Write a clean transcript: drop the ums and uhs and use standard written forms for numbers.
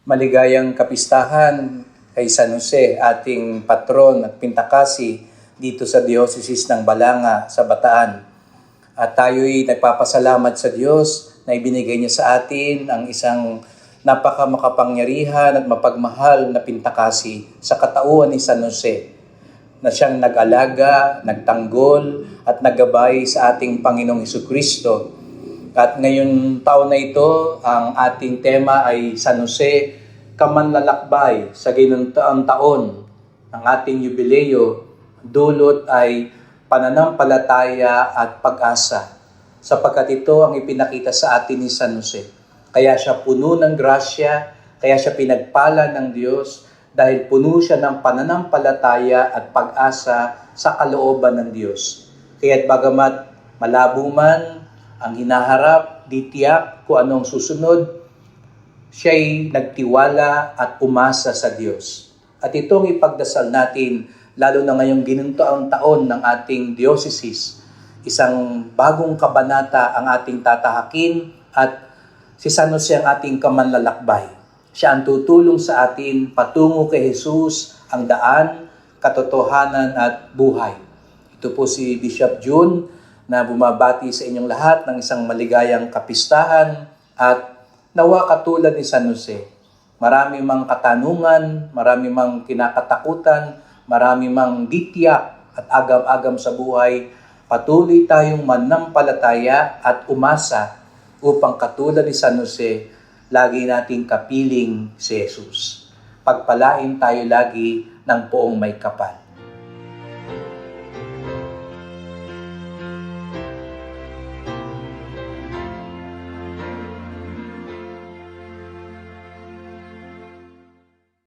Maligayang kapistahan kay San Jose, ating patron at pintakasi dito sa Diocese ng Balanga sa Bataan. At tayo'y nagpapasalamat sa Diyos na ibinigay niya sa atin ang isang napakamakapangyarihan at mapagmahal na pintakasi sa katauhan ni San Jose, na siyang nag-alaga, nagtanggol at naggabay sa ating Panginoong Hesukristo. At ngayong taon na ito, ang ating tema ay San Jose, kamanlalakbay sa ginuntaang taon ng ating yubileo. Dulot ay pananampalataya at pag-asa, sapagkat ito ang ipinakita sa atin ni San Jose. Kaya siya puno ng grasya, kaya siya pinagpala ng Diyos, dahil puno siya ng pananampalataya at pag-asa sa kalooban ng Diyos. Kaya't bagamat malabo man ang hinaharap, di tiyak kung anong susunod, siya'y nagtiwala at umasa sa Diyos. At itong ipagdasal natin, lalo na ngayong ginuntaang taon ng ating diocese, isang bagong kabanata ang ating tatahakin at si San Jose ang ating kamanlalakbay. Siya ang tutulong sa atin patungo kay Jesus, ang daan, katotohanan at buhay. Ito po si Bishop June na bumabati sa inyong lahat ng isang maligayang kapistahan at nawa katulad ni San Jose. Marami mang katanungan, marami mang kinakatakutan, marami mang ditiyak at agam-agam sa buhay, patuloy tayong manampalataya at umasa upang katulad ni San Jose, lagi nating kapiling si Jesus. Pagpalain tayo lagi ng poong may kapal.